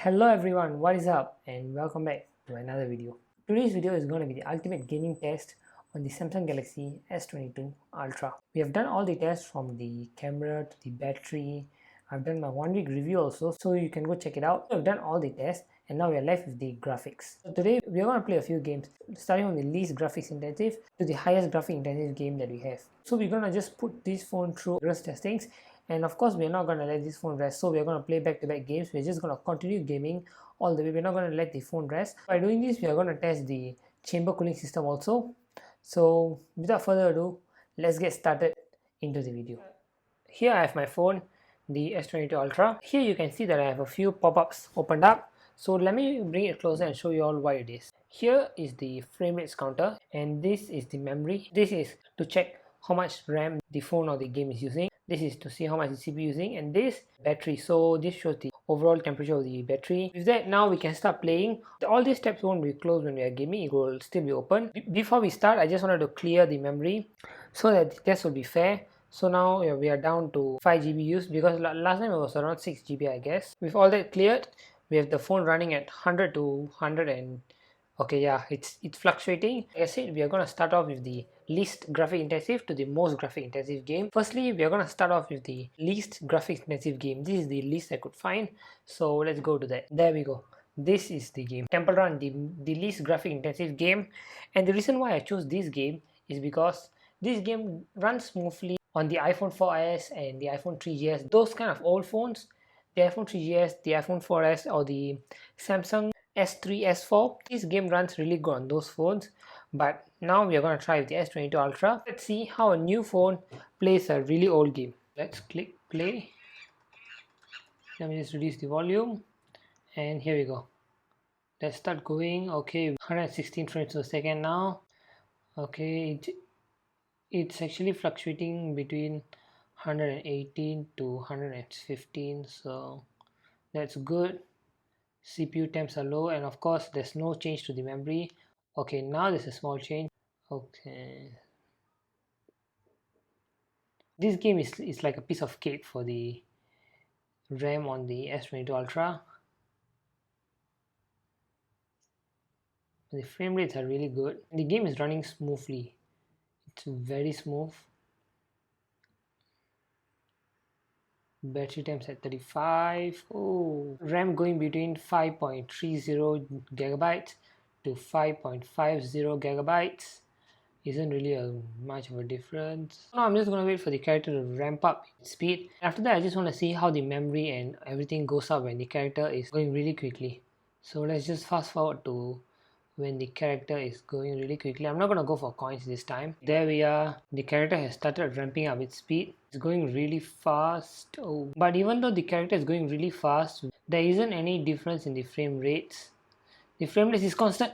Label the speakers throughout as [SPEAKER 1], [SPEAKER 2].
[SPEAKER 1] Hello everyone, what is up and welcome back to another video. Today's video is going to be the ultimate gaming test on the Samsung Galaxy S22 ULTRA. We have done all the tests from the camera to the battery. I've done my 1 week review also, so you can go check it out. We've done all the tests and now we are left with the graphics. So today we are going to play a few games, starting from the least graphics intensive to the highest graphic intensive game that we have. So we're going to just put this phone through rigorous testings. And of course, we're not going to let this phone rest, so we're going to play back-to-back games. We're just going to continue gaming all the way. We're not going to let the phone rest. By doing this, we are going to test the chamber cooling system also. So without further ado, let's get started into the video. Here I have my phone, the S22 ULTRA. Here you can see that I have a few pop-ups opened up. So let me bring it closer and show you all what it is. Here is the frame rates counter, and this is the memory. This is to check how much RAM the phone or the game is using. This is to see how much the CPU using, and this battery. So this shows the overall temperature of the battery. With that, now we can start playing. All these tabs won't be closed when we are gaming, it will still be open. Before we start, I just wanted to clear the memory so that the test will be fair. So now we are down to 5 GB used, because last time it was around 6 GB I guess. With all that cleared, we have the phone running at 100 to 100 and okay, yeah, it's fluctuating. Like I said, we are going to start off with the least graphic intensive to the most graphic intensive game. Firstly, we are going to start off with the least graphic intensive game. This is the least I could find, so let's go to that. There we go. This is the game, Temple Run, the least graphic intensive game. And the reason why I chose this game is because this game runs smoothly on the iPhone 4S and the iPhone 3GS. Those kind of old phones, the iPhone 3GS, the iPhone 4S, or the Samsung S3, S4, this game runs really good on those phones. But now we are going to try with the S22 ULTRA. Let's see how a new phone plays a really old game. Let's click play. Let me just reduce the volume, and here we go. Let's start going. Okay, 116 frames per second now. Okay, it's actually fluctuating between 118 to 115, so that's good. CPU temps are low, and of course there's no change to the memory. Okay, now there's a small change. Okay, this game is like a piece of cake for the RAM on the S22 ULTRA. The frame rates are really good. The game is running smoothly. It's very smooth. Battery times at 35. Oh, RAM going between 5.30 gigabytes to 5.50 gigabytes. Isn't really much of a difference. Now I'm just going to wait for the character to ramp up speed. After that, I just want to see how the memory and everything goes up when the character is going really quickly. So let's just fast forward to when the character is going really quickly. I'm not going to go for coins this time. There we are. The character has started ramping up its speed. It's going really fast. Oh. But even though the character is going really fast, there isn't any difference in the frame rates. The frame rate is constant.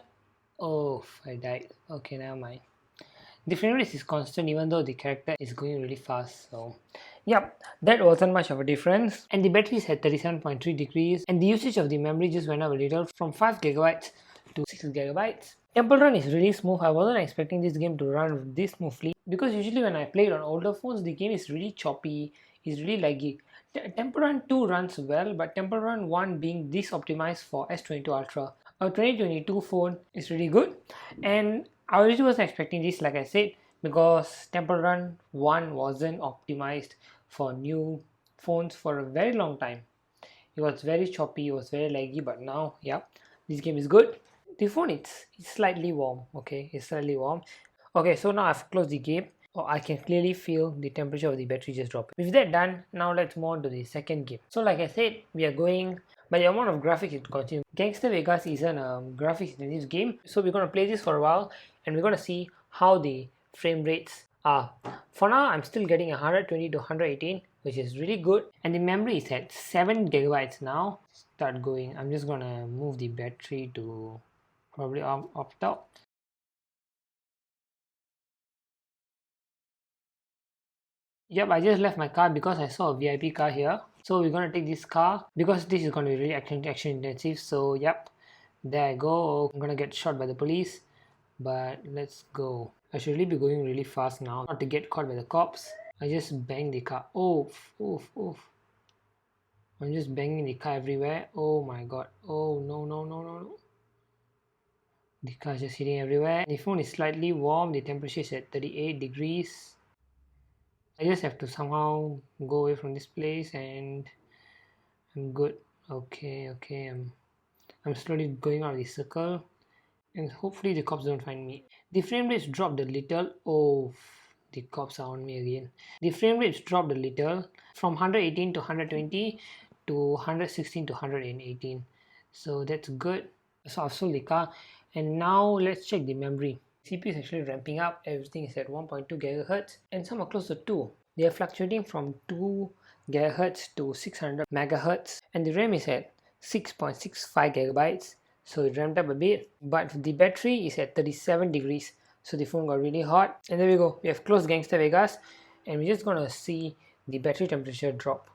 [SPEAKER 1] Oh, I died. Okay, never mind. The frame rate is constant even though the character is going really fast. So yep, that wasn't much of a difference. And the battery is at 37.3 degrees, and the usage of the memory just went up a little from 5 gigabytes to 6 gigabytes. Temple Run is really smooth. I wasn't expecting this game to run this smoothly, because usually when I played on older phones, the game is really choppy, it's really laggy. Temple Run 2 runs well, but Temple Run 1 being this optimized for S22 ULTRA. A 2022 phone is really good, and I really wasn't expecting this, like I said, because Temple Run 1 wasn't optimized for new phones for a very long time. It was very choppy, it was very laggy, but now, yeah, this game is good. The phone it's slightly warm. Okay, it's slightly warm. Okay, so now I've closed the game. Oh, I can clearly feel the temperature of the battery just dropping. With that done, now let's move on to the second game. So like I said, we are going by the amount of graphics it consumes. Gangster Vegas is a graphics intensive game, so we're going to play this for a while and we're going to see how the frame rates are. For now, I'm still getting 120 to 118, which is really good, and the memory is at 7 gigabytes now. Start going. I'm just gonna move the battery to probably opt out. Yep, I just left my car because I saw a VIP car here. So we're gonna take this car because this is gonna be really action intensive. So yep, there I go. I'm gonna get shot by the police, but let's go. I should really be going really fast now, not to get caught by the cops. I just banged the car. Oof, oof, oof. I'm just banging the car everywhere. Oh my god. Oh no, no, no, no, no. The car is just hitting everywhere. The phone is slightly warm. The temperature is at 38 degrees. I just have to somehow go away from this place and I'm good. Okay, okay. I'm slowly going out of the circle and hopefully the cops don't find me. The frame rates dropped a little. Oh, the cops are on me again. The frame rates dropped a little from 118 to 120 to 116 to 118. So that's good. So I've sold the car and now let's check the memory. CPU is actually ramping up. Everything is at 1.2 gigahertz and some are close to 2. They are fluctuating from 2 gigahertz to 600 megahertz and the RAM is at 6.65 gigabytes. So it ramped up a bit, but the battery is at 37 degrees, so the phone got really hot. And there we go, we have closed Gangster Vegas and we're just gonna see the battery temperature drop.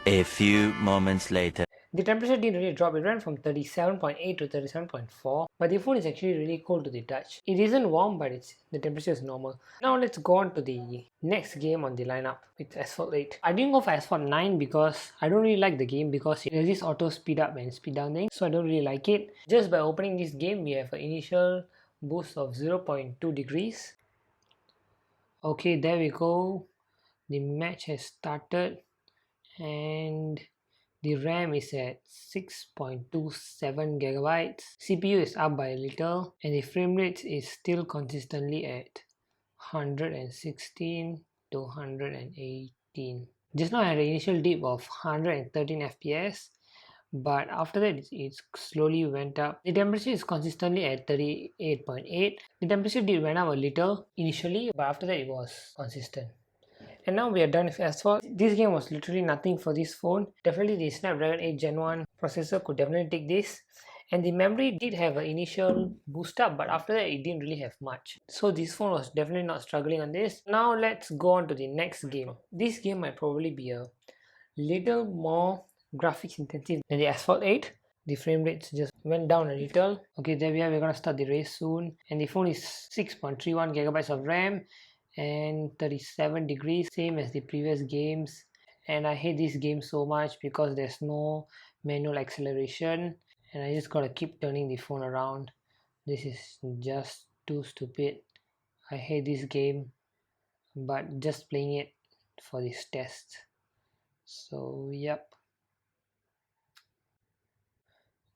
[SPEAKER 2] A few moments later.
[SPEAKER 1] The temperature didn't really drop. It ran from 37.8 to 37.4, but the phone is actually really cold to the touch. It isn't warm, but the temperature is normal. Now let's go on to the next game on the lineup with Asphalt 8. I didn't go for Asphalt 9 because I don't really like the game because it has this auto speed up and speed down thing, so I don't really like it. Just by opening this game, we have an initial boost of 0.2 degrees. Okay, there we go. The match has started and the RAM is at 6.27 gigabytes. CPU is up by a little and the frame rate is still consistently at 116 to 118. Just now I had an initial dip of 113 FPS, but after that it slowly went up. The temperature is consistently at 38.8. The temperature did went up a little initially, but after that it was consistent. And now we are done with Asphalt. This game was literally nothing for this phone. Definitely the Snapdragon 8 Gen 1 processor could definitely take this. And the memory did have an initial boost up, but after that it didn't really have much. So this phone was definitely not struggling on this. Now let's go on to the next game. This game might probably be a little more graphics intensive than the Asphalt 8. The frame rates just went down a little. Okay, there we are. We're gonna start the race soon. And the phone is 6.31 gigabytes of RAM and 37 degrees, same as the previous games. And I hate this game so much because there's no manual acceleration and I just gotta keep turning the phone around. This is just too stupid. I hate this game, but just playing it for this test. So yep,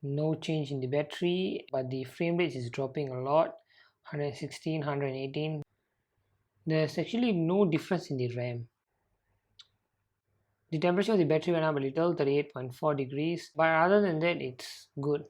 [SPEAKER 1] no change in the battery, but the frame rate is dropping a lot. 116, 118. There's actually no difference in the RAM. The temperature of the battery went up a little, 38.4 degrees, but other than that it's good.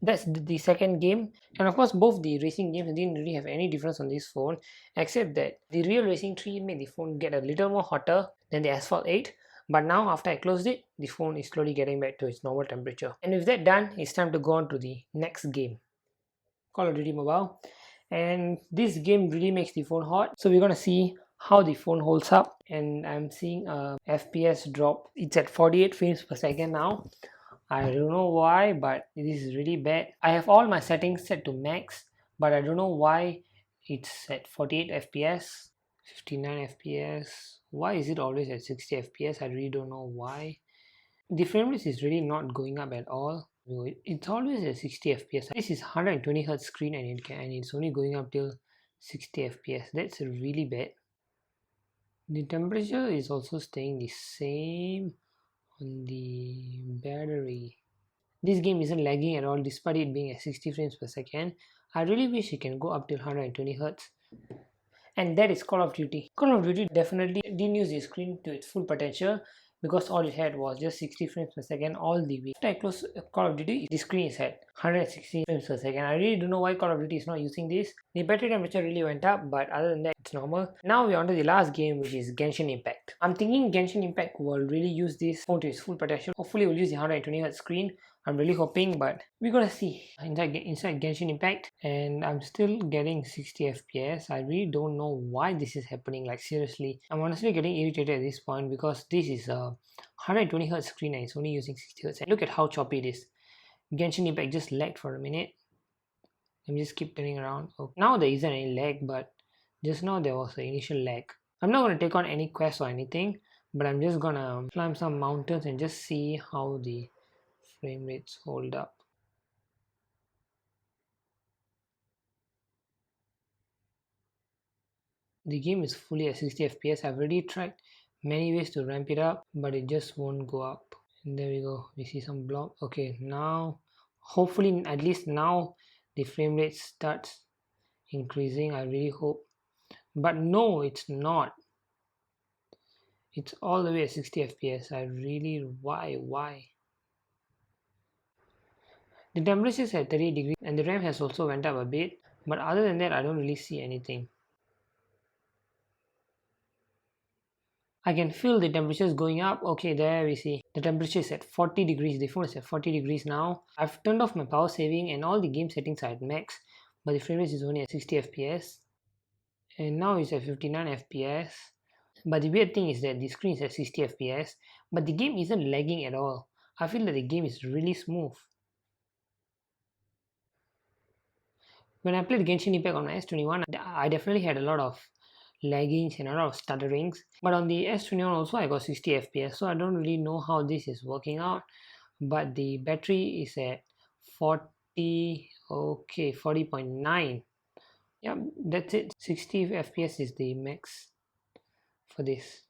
[SPEAKER 1] That's the second game, and of course both the racing games didn't really have any difference on this phone, except that the Real Racing 3 made the phone get a little more hotter than the Asphalt 8, but now after I closed it, the phone is slowly getting back to its normal temperature. And with that done, it's time to go on to the next game, Call of Duty Mobile. And this game really makes the phone hot, so we're gonna see how the phone holds up. And I'm seeing a FPS drop. It's at 48 frames per second now. I don't know why, but this is really bad. I have all my settings set to max, but I don't know why it's at 48 FPS, 59 FPS. Why is it always at 60 FPS? I really don't know why. The frame rate is really not going up at all. It's always at 60 FPS. This is 120 Hz screen and it's only going up till 60 FPS. That's really bad. The temperature is also staying the same on the battery. This game isn't lagging at all despite it being at 60 frames per second. I really wish it can go up till 120 Hz. And that is Call of Duty. Call of Duty definitely didn't use the screen to its full potential because all it had was just 60 frames per second all the way. After I close Call of Duty, the screen is at 160 frames per second. I really don't know why Call of Duty is not using this. The battery temperature really went up, but other than that, it's normal. Now we're on to the last game, which is Ganshin Impact. I'm thinking Ganshin Impact will really use this phone to its full potential. Hopefully we'll use the 120 Hz screen. I'm really hoping, but we're gonna see inside Genshin Impact. And I'm still getting 60 FPS. I really don't know why this is happening, like seriously. I'm honestly getting irritated at this point because this is a 120 Hz screen and it's only using 60 Hz. And look at how choppy it is. Genshin Impact just lagged for a minute. Let me just keep turning around. Oh, now there isn't any lag, but just now there was an initial lag. I'm not going to take on any quests or anything, but I'm just gonna climb some mountains and just see how the frame rates hold up. The game is fully at 60 FPS. I've already tried many ways to ramp it up, but it just won't go up. And there we go, we see some block. Okay, now hopefully at least now the frame rate starts increasing. I really hope, but no, it's not. It's all the way at 60 FPS. I really, why? The temperature is at 30 degrees and the RAM has also went up a bit, but other than that I don't really see anything. I can feel the temperatures going up. Okay, there we see the temperature is at 40 degrees. The phone is at 40 degrees now. I've turned off my power saving and all the game settings are at max, but the frame rate is only at 60 FPS. And now it's at 59 FPS. But the weird thing is that the screen is at 60 FPS, but the game isn't lagging at all. I feel that the game is really smooth. When I played Genshin Impact on my S21, I definitely had a lot of laggings and a lot of stutterings. But on the S21 also I got 60 FPS, so I don't really know how this is working out. But the battery is at 40, okay, 40.9. Yeah, that's it. 60 FPS is the max for this.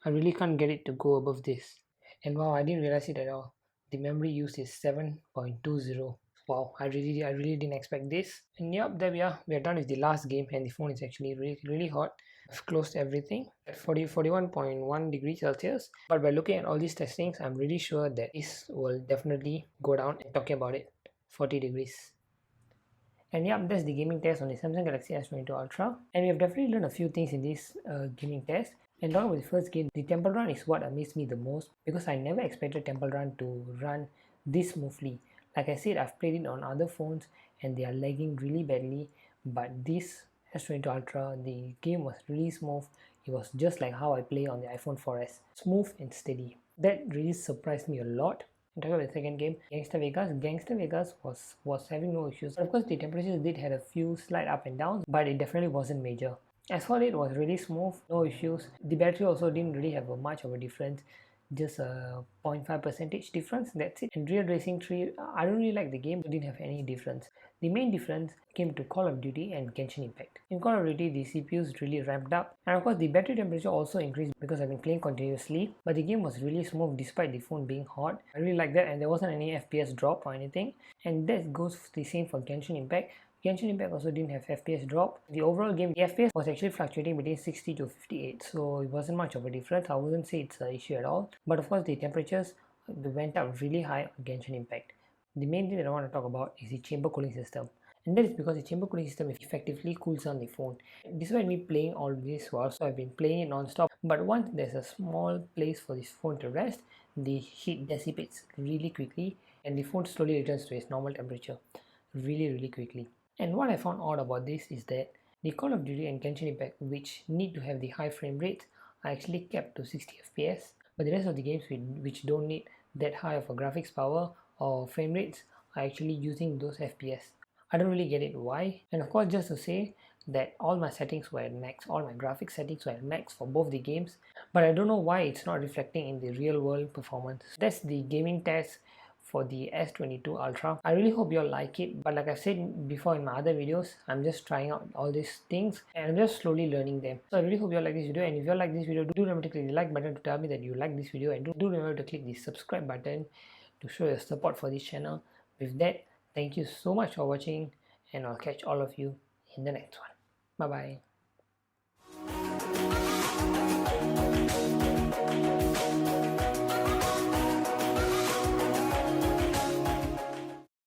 [SPEAKER 1] I really can't get it to go above this. And wow, I didn't realize it at all. The memory used is 7.20. Wow, I really didn't expect this. And yep, there we are. We are done with the last game and the phone is actually really hot. I've closed everything at 41.1 degrees Celsius. But by looking at all these testings, I'm really sure that this will definitely go down. And talking about it, 40 degrees. And yeah, that's the gaming test on the Samsung Galaxy S22 Ultra. And we have definitely learned a few things in this gaming test. And talking about the first game, the Temple Run is what amazed me the most because I never expected Temple Run to run this smoothly. Like I said, I've played it on other phones and they are lagging really badly, but this S22 Ultra, the game was really smooth. It was just like how I play on the iPhone 4S, smooth and steady. That really surprised me a lot. And talking about the second game, Gangster Vegas was having no issues. But of course, the temperatures did had a few slight up and downs, but it definitely wasn't major. Asphalt it was really smooth, no issues. The battery also didn't really have much of a difference, just a 0.5 percentage difference, that's it. And Real Racing 3, I don't really like the game, it didn't have any difference. The main difference came to Call of Duty and Genshin Impact. In Call of Duty, the CPUs really ramped up, and of course the battery temperature also increased because I've been playing continuously, but the game was really smooth despite the phone being hot. I really like that, and there wasn't any FPS drop or anything, and that goes the same for Genshin Impact. Genshin Impact also didn't have FPS drop. The overall game, the FPS was actually fluctuating between 60 to 58, so it wasn't much of a difference. I wouldn't say it's an issue at all. But of course, the temperatures went up really high on Genshin Impact. The main thing that I want to talk about is the chamber cooling system. And that is because the chamber cooling system effectively cools down the phone. Despite me playing all this while, so I've been playing it non-stop. But once there's a small place for this phone to rest, the heat dissipates really quickly and the phone slowly returns to its normal temperature really quickly. And what I found odd about this is that the Call of Duty and Genshin Impact, which need to have the high frame rates, are actually kept to 60 FPS, but the rest of the games which don't need that high of a graphics power or frame rates are actually using those FPS. I don't really get it why. And of course, just to say that all my settings were at max, all my graphics settings were at max for both the games, but I don't know why it's not reflecting in the real world performance. That's the gaming test for the S22 Ultra. I really hope you all like it, but like I said before in my other videos, I'm just trying out all these things and I'm just slowly learning them. So I really hope you all like this video, and if you all like this video, do remember to click the like button to tell me that you like this video, and do remember to click the subscribe button to show your support for this channel. With that, thank you so much for watching, and I'll catch all of you in the next one. Bye bye.